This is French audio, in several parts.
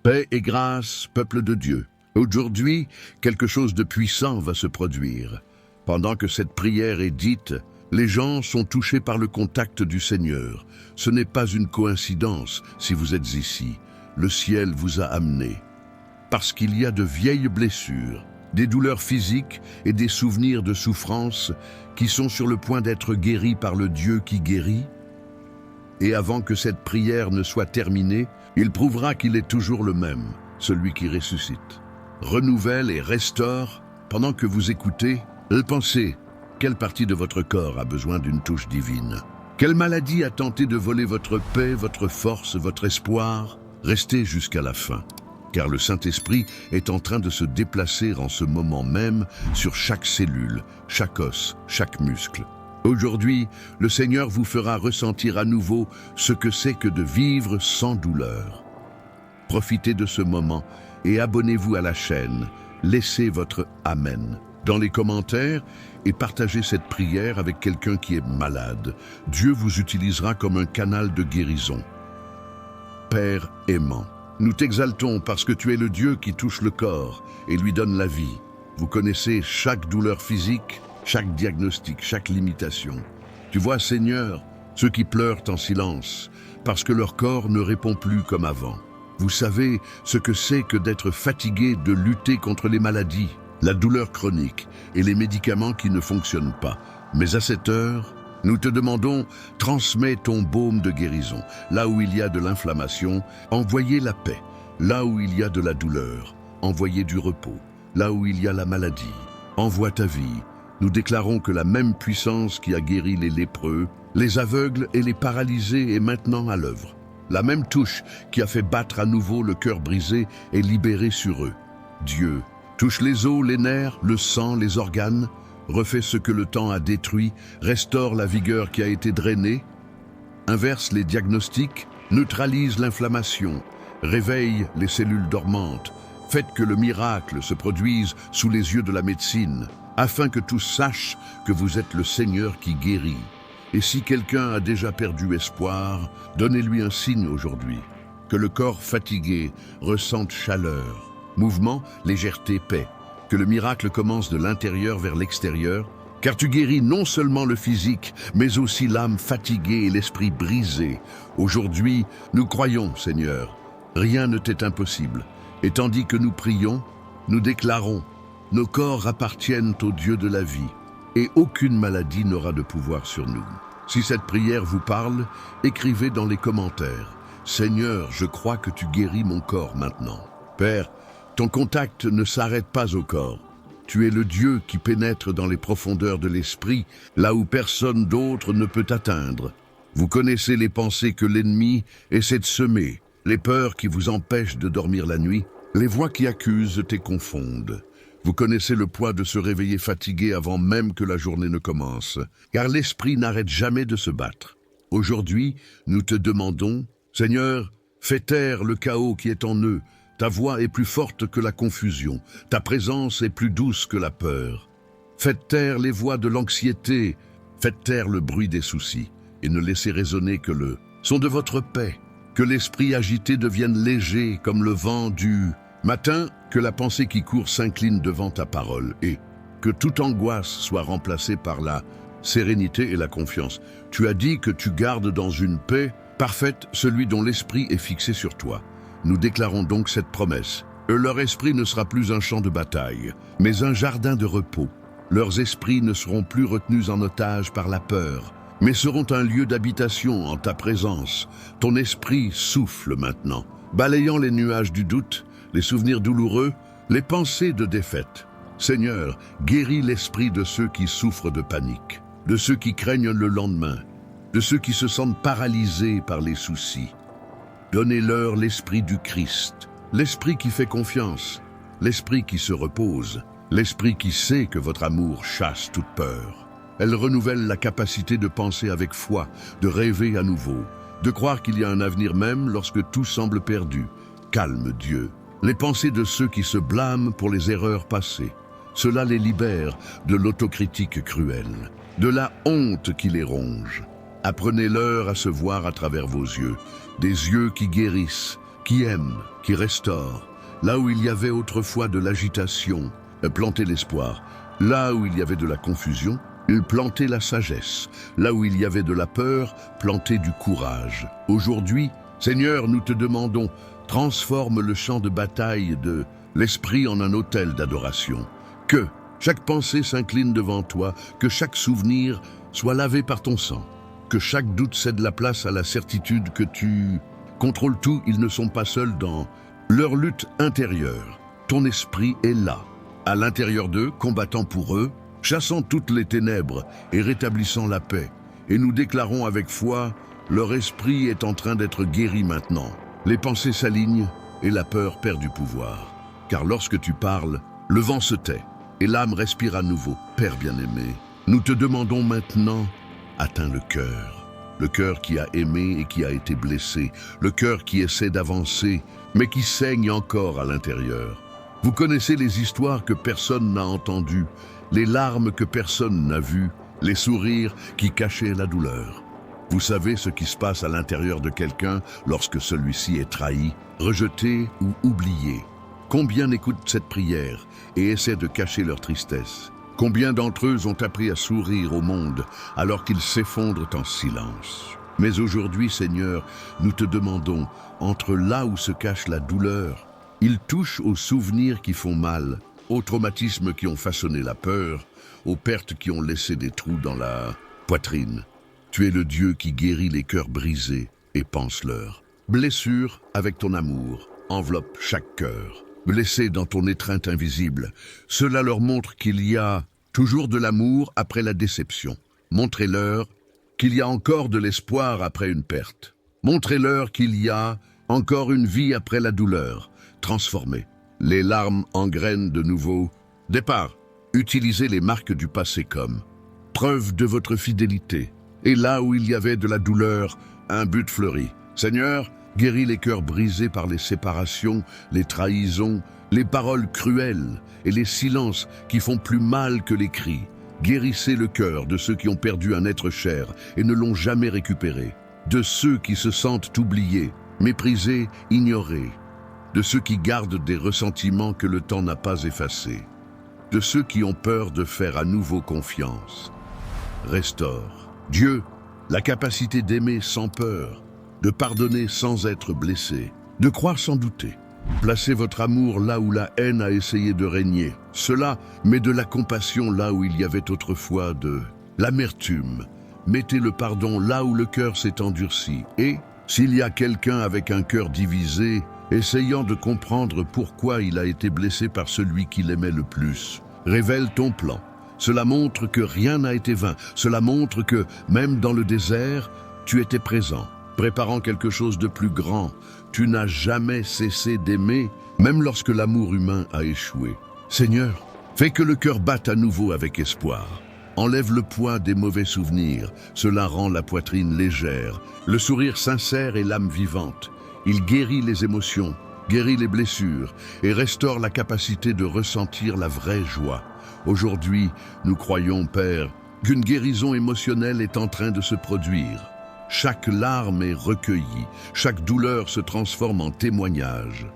Paix et grâce, peuple de Dieu. Aujourd'hui, quelque chose de puissant va se produire. Pendant que cette prière est dite, les gens sont touchés par le contact du Seigneur. Ce n'est pas une coïncidence si vous êtes ici. Le ciel vous a amené. Parce qu'il y a de vieilles blessures, des douleurs physiques et des souvenirs de souffrance qui sont sur le point d'être guéris par le Dieu qui guérit. Et avant que cette prière ne soit terminée, il prouvera qu'il est toujours le même, celui qui ressuscite, renouvelle et restaure. Pendant que vous écoutez, pensez, quelle partie de votre corps a besoin d'une touche divine? Quelle maladie a tenté de voler votre paix, votre force, votre espoir? Restez jusqu'à la fin, car le Saint-Esprit est en train de se déplacer en ce moment même sur chaque cellule, chaque os, chaque muscle. Aujourd'hui, le Seigneur vous fera ressentir à nouveau ce que c'est que de vivre sans douleur. Profitez de ce moment et abonnez-vous à la chaîne. Laissez votre Amen dans les commentaires et partagez cette prière avec quelqu'un qui est malade. Dieu vous utilisera comme un canal de guérison. Père aimant, nous t'exaltons parce que tu es le Dieu qui touche le corps et lui donne la vie. Vous connaissez chaque douleur physique, chaque diagnostic, chaque limitation. Tu vois, Seigneur, ceux qui pleurent en silence, parce que leur corps ne répond plus comme avant. Vous savez ce que c'est que d'être fatigué de lutter contre les maladies, la douleur chronique et les médicaments qui ne fonctionnent pas. Mais à cette heure, nous te demandons, transmets ton baume de guérison. Là où il y a de l'inflammation, envoyez la paix. Là où il y a de la douleur, envoyez du repos. Là où il y a la maladie, envoie ta vie. Nous déclarons que la même puissance qui a guéri les lépreux, les aveugles et les paralysés est maintenant à l'œuvre. La même touche qui a fait battre à nouveau le cœur brisé est libérée sur eux. Dieu, touche les os, les nerfs, le sang, les organes, refait ce que le temps a détruit, restaure la vigueur qui a été drainée, inverse les diagnostics, neutralise l'inflammation, réveille les cellules dormantes, faites que le miracle se produise sous les yeux de la médecine, afin que tous sachent que vous êtes le Seigneur qui guérit. Et si quelqu'un a déjà perdu espoir, donnez-lui un signe aujourd'hui. Que le corps fatigué ressente chaleur, mouvement, légèreté, paix. Que le miracle commence de l'intérieur vers l'extérieur, car tu guéris non seulement le physique, mais aussi l'âme fatiguée et l'esprit brisé. Aujourd'hui, nous croyons, Seigneur, rien ne t'est impossible. Et tandis que nous prions, nous déclarons: nos corps appartiennent au Dieu de la vie, et aucune maladie n'aura de pouvoir sur nous. Si cette prière vous parle, écrivez dans les commentaires: Seigneur, je crois que tu guéris mon corps maintenant. Père, ton contact ne s'arrête pas au corps. Tu es le Dieu qui pénètre dans les profondeurs de l'esprit, là où personne d'autre ne peut atteindre. Vous connaissez les pensées que l'ennemi essaie de semer, les peurs qui vous empêchent de dormir la nuit, les voix qui accusent et confondent. Vous connaissez le poids de se réveiller fatigué avant même que la journée ne commence, car l'esprit n'arrête jamais de se battre. Aujourd'hui, nous te demandons, Seigneur, fais taire le chaos qui est en eux. Ta voix est plus forte que la confusion, ta présence est plus douce que la peur. Faites taire les voix de l'anxiété, faites taire le bruit des soucis, et ne laissez résonner que le son de votre paix. Que l'esprit agité devienne léger comme le vent du matin, que la pensée qui court s'incline devant ta parole, et que toute angoisse soit remplacée par la sérénité et la confiance. Tu as dit que tu gardes dans une paix parfaite celui dont l'esprit est fixé sur toi. Nous déclarons donc cette promesse. Leur esprit ne sera plus un champ de bataille, mais un jardin de repos. Leurs esprits ne seront plus retenus en otage par la peur, mais seront un lieu d'habitation en ta présence. Ton esprit souffle maintenant, balayant les nuages du doute, les souvenirs douloureux, les pensées de défaite. Seigneur, guéris l'esprit de ceux qui souffrent de panique, de ceux qui craignent le lendemain, de ceux qui se sentent paralysés par les soucis. Donnez-leur l'esprit du Christ, l'esprit qui fait confiance, l'esprit qui se repose, l'esprit qui sait que votre amour chasse toute peur. Elle renouvelle la capacité de penser avec foi, de rêver à nouveau, de croire qu'il y a un avenir même lorsque tout semble perdu. Calme Dieu, les pensées de ceux qui se blâment pour les erreurs passées. Cela les libère de l'autocritique cruelle, de la honte qui les ronge. Apprenez-leur à se voir à travers vos yeux, des yeux qui guérissent, qui aime, qui restaure. Là où il y avait autrefois de l'agitation, planter l'espoir. Là où il y avait de la confusion, planter la sagesse. Là où il y avait de la peur, planter du courage. Aujourd'hui, Seigneur, nous te demandons, transforme le champ de bataille de l'esprit en un autel d'adoration. Que chaque pensée s'incline devant toi, que chaque souvenir soit lavé par ton sang, que chaque doute cède la place à la certitude que tu contrôles tout. Ils ne sont pas seuls dans leur lutte intérieure. Ton esprit est là, à l'intérieur d'eux, combattant pour eux, chassant toutes les ténèbres et rétablissant la paix. Et nous déclarons avec foi, leur esprit est en train d'être guéri maintenant. Les pensées s'alignent et la peur perd du pouvoir. Car lorsque tu parles, le vent se tait et l'âme respire à nouveau. Père bien-aimé, nous te demandons maintenant, atteins le cœur qui a aimé et qui a été blessé, le cœur qui essaie d'avancer, mais qui saigne encore à l'intérieur. Vous connaissez les histoires que personne n'a entendues, les larmes que personne n'a vues, les sourires qui cachaient la douleur. Vous savez ce qui se passe à l'intérieur de quelqu'un lorsque celui-ci est trahi, rejeté ou oublié. Combien écoutent cette prière et essaient de cacher leur tristesse? Combien d'entre eux ont appris à sourire au monde alors qu'ils s'effondrent en silence? Mais aujourd'hui, Seigneur, nous te demandons, entre là où se cache la douleur, il touche aux souvenirs qui font mal, aux traumatismes qui ont façonné la peur, aux pertes qui ont laissé des trous dans la poitrine. Tu es le Dieu qui guérit les cœurs brisés et pense-leur. Blessure avec ton amour, enveloppe chaque cœur. Blessés dans ton étreinte invisible, cela leur montre qu'il y a toujours de l'amour après la déception. Montrez-leur qu'il y a encore de l'espoir après une perte. Montrez-leur qu'il y a encore une vie après la douleur. Transformez. Les larmes engrainent de nouveau départ. Utilisez les marques du passé comme preuve de votre fidélité. Et là où il y avait de la douleur, un but fleuri. Seigneur, guéris les cœurs brisés par les séparations, les trahisons, les paroles cruelles et les silences qui font plus mal que les cris. Guérissez le cœur de ceux qui ont perdu un être cher et ne l'ont jamais récupéré, de ceux qui se sentent oubliés, méprisés, ignorés, de ceux qui gardent des ressentiments que le temps n'a pas effacés, de ceux qui ont peur de faire à nouveau confiance. Restaure. Dieu, la capacité d'aimer sans peur, de pardonner sans être blessé, de croire sans douter. Placez votre amour là où la haine a essayé de régner. Cela met de la compassion là où il y avait autrefois de l'amertume. Mettez le pardon là où le cœur s'est endurci. Et, s'il y a quelqu'un avec un cœur divisé, essayant de comprendre pourquoi il a été blessé par celui qu'il aimait le plus, révèle ton plan. Cela montre que rien n'a été vain. Cela montre que, même dans le désert, tu étais présent, préparant quelque chose de plus grand. Tu n'as jamais cessé d'aimer, même lorsque l'amour humain a échoué. Seigneur, fais que le cœur batte à nouveau avec espoir. Enlève le poids des mauvais souvenirs. Cela rend la poitrine légère, le sourire sincère et l'âme vivante. Il guérit les émotions, guérit les blessures et restaure la capacité de ressentir la vraie joie. Aujourd'hui, nous croyons, Père, qu'une guérison émotionnelle est en train de se produire. Chaque larme est recueillie, chaque douleur se transforme en témoignage,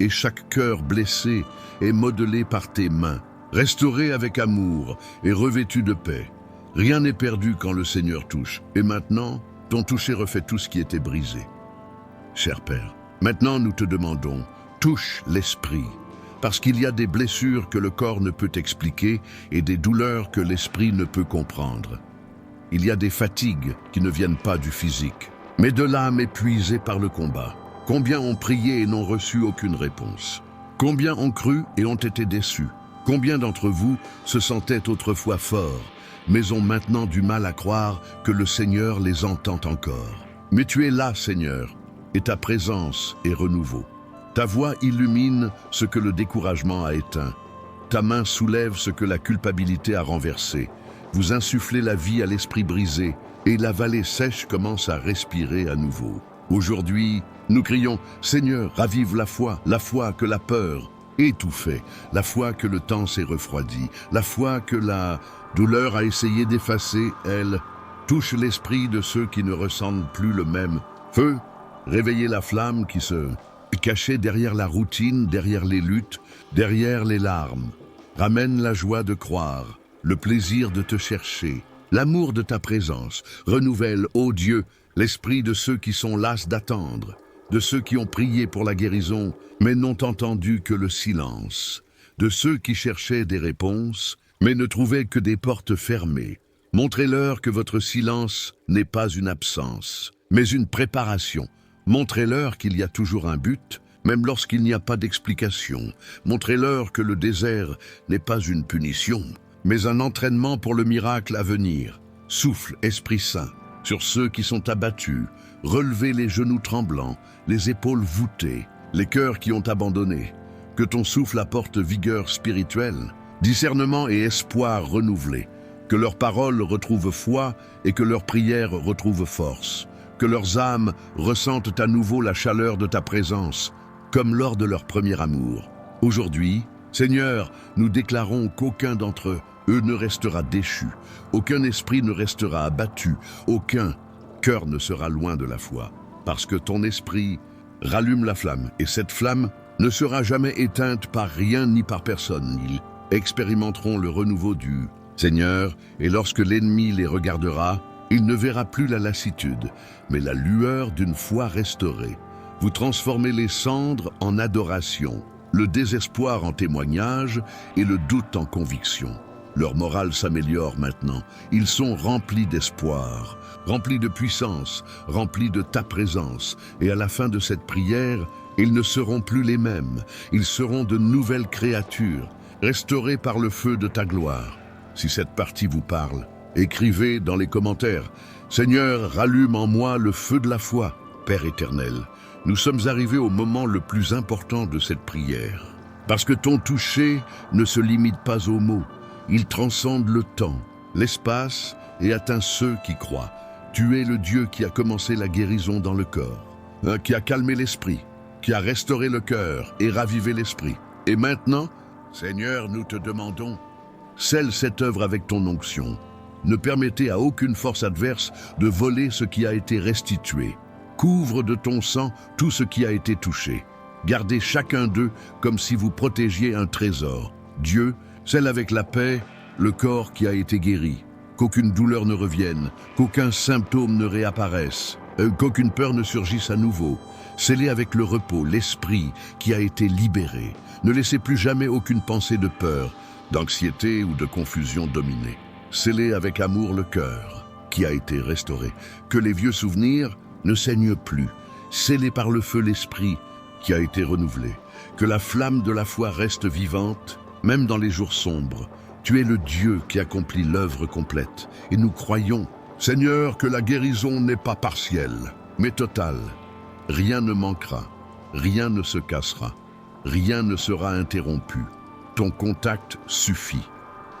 et chaque cœur blessé est modelé par tes mains, restauré avec amour et revêtu de paix. Rien n'est perdu quand le Seigneur touche, et maintenant, ton toucher refait tout ce qui était brisé. Cher Père, maintenant nous te demandons, touche l'esprit, parce qu'il y a des blessures que le corps ne peut expliquer et des douleurs que l'esprit ne peut comprendre. Il y a des fatigues qui ne viennent pas du physique, mais de l'âme épuisée par le combat. Combien ont prié et n'ont reçu aucune réponse? Combien ont cru et ont été déçus? Combien d'entre vous se sentaient autrefois forts, mais ont maintenant du mal à croire que le Seigneur les entend encore? Mais tu es là, Seigneur, et ta présence est renouveau. Ta voix illumine ce que le découragement a éteint. Ta main soulève ce que la culpabilité a renversé. Vous insufflez la vie à l'esprit brisé, et la vallée sèche commence à respirer à nouveau. Aujourd'hui, nous crions « Seigneur, ravive la foi que la peur étouffait, la foi que le temps s'est refroidi, la foi que la douleur a essayé d'effacer, elle touche l'esprit de ceux qui ne ressentent plus le même feu. Réveillez la flamme qui se caché derrière la routine, derrière les luttes, derrière les larmes. Ramène la joie de croire, le plaisir de te chercher, l'amour de ta présence. Renouvelle, ô Dieu, l'esprit de ceux qui sont las d'attendre, de ceux qui ont prié pour la guérison, mais n'ont entendu que le silence, de ceux qui cherchaient des réponses, mais ne trouvaient que des portes fermées. Montrez-leur que votre silence n'est pas une absence, mais une préparation. Montrez-leur qu'il y a toujours un but, même lorsqu'il n'y a pas d'explication. Montrez-leur que le désert n'est pas une punition, mais un entraînement pour le miracle à venir. Souffle, Esprit Saint, sur ceux qui sont abattus. Relevez les genoux tremblants, les épaules voûtées, les cœurs qui ont abandonné. Que ton souffle apporte vigueur spirituelle, discernement et espoir renouvelés. Que leurs paroles retrouvent foi et que leurs prières retrouvent force. Que leurs âmes ressentent à nouveau la chaleur de ta présence, comme lors de leur premier amour. Aujourd'hui, Seigneur, nous déclarons qu'aucun d'entre eux ne restera déchu, aucun esprit ne restera abattu, aucun cœur ne sera loin de la foi, parce que ton esprit rallume la flamme, et cette flamme ne sera jamais éteinte par rien ni par personne. Ils expérimenteront le renouveau du Seigneur, et lorsque l'ennemi les regardera, il ne verra plus la lassitude, mais la lueur d'une foi restaurée. Vous transformez les cendres en adoration, le désespoir en témoignage et le doute en conviction. Leur morale s'améliore maintenant. Ils sont remplis d'espoir, remplis de puissance, remplis de ta présence. Et à la fin de cette prière, ils ne seront plus les mêmes. Ils seront de nouvelles créatures, restaurées par le feu de ta gloire. Si cette partie vous parle, écrivez dans les commentaires « Seigneur, rallume en moi le feu de la foi, Père éternel ». Nous sommes arrivés au moment le plus important de cette prière. Parce que ton toucher ne se limite pas aux mots. Il transcende le temps, l'espace et atteint ceux qui croient. Tu es le Dieu qui a commencé la guérison dans le corps, qui a calmé l'esprit, qui a restauré le cœur et ravivé l'esprit. Et maintenant, Seigneur, nous te demandons, scelle cette œuvre avec ton onction. Ne permettez à aucune force adverse de voler ce qui a été restitué. Couvre de ton sang tout ce qui a été touché. Gardez chacun d'eux comme si vous protégiez un trésor. Dieu, scelle avec la paix le corps qui a été guéri. Qu'aucune douleur ne revienne, qu'aucun symptôme ne réapparaisse, qu'aucune peur ne surgisse à nouveau. Scellez avec le repos l'esprit qui a été libéré. Ne laissez plus jamais aucune pensée de peur, d'anxiété ou de confusion dominer. Scellez avec amour le cœur qui a été restauré. Que les vieux souvenirs ne saignent plus. Scellez par le feu l'esprit qui a été renouvelé. Que la flamme de la foi reste vivante, même dans les jours sombres. Tu es le Dieu qui accomplit l'œuvre complète. Et nous croyons, Seigneur, que la guérison n'est pas partielle, mais totale. Rien ne manquera, rien ne se cassera, rien ne sera interrompu. Ton contact suffit.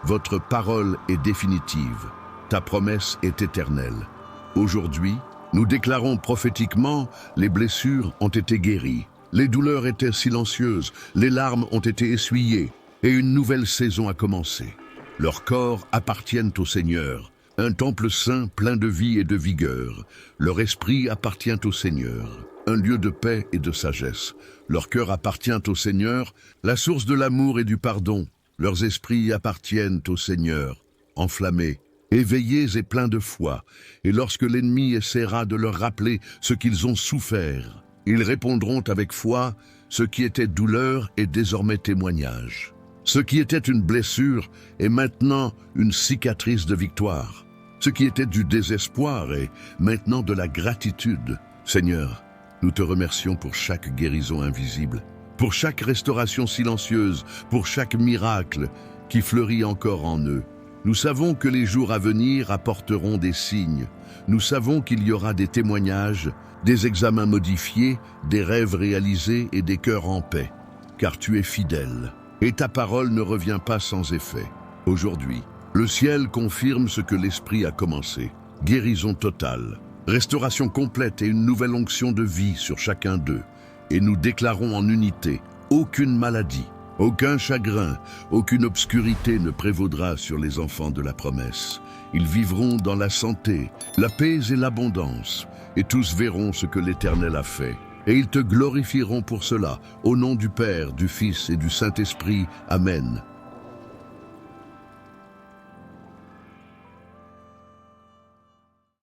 Votre parole est définitive. Ta promesse est éternelle. Aujourd'hui, nous déclarons prophétiquement, les blessures ont été guéries. Les douleurs étaient silencieuses, les larmes ont été essuyées, et une nouvelle saison a commencé. Leurs corps appartiennent au Seigneur, un temple saint plein de vie et de vigueur. Leur esprit appartient au Seigneur, un lieu de paix et de sagesse. Leur cœur appartient au Seigneur, la source de l'amour et du pardon. Leurs esprits appartiennent au Seigneur, enflammés, éveillés et pleins de foi. Et lorsque l'ennemi essaiera de leur rappeler ce qu'ils ont souffert, ils répondront avec foi, ce qui était douleur est désormais témoignage. Ce qui était une blessure est maintenant une cicatrice de victoire. Ce qui était du désespoir est maintenant de la gratitude. Seigneur, nous te remercions pour chaque guérison invisible, pour chaque restauration silencieuse, pour chaque miracle qui fleurit encore en eux. Nous savons que les jours à venir apporteront des signes. Nous savons qu'il y aura des témoignages, des examens modifiés, des rêves réalisés et des cœurs en paix. Car tu es fidèle, et ta parole ne revient pas sans effet. Aujourd'hui, le ciel confirme ce que l'Esprit a commencé. Guérison totale, restauration complète et une nouvelle onction de vie sur chacun d'eux. Et nous déclarons en unité, aucune maladie, aucun chagrin, aucune obscurité ne prévaudra sur les enfants de la promesse. Ils vivront dans la santé, la paix et l'abondance, et tous verront ce que l'Éternel a fait. et ils te glorifieront pour cela, au nom du Père, du Fils et du Saint-Esprit. Amen.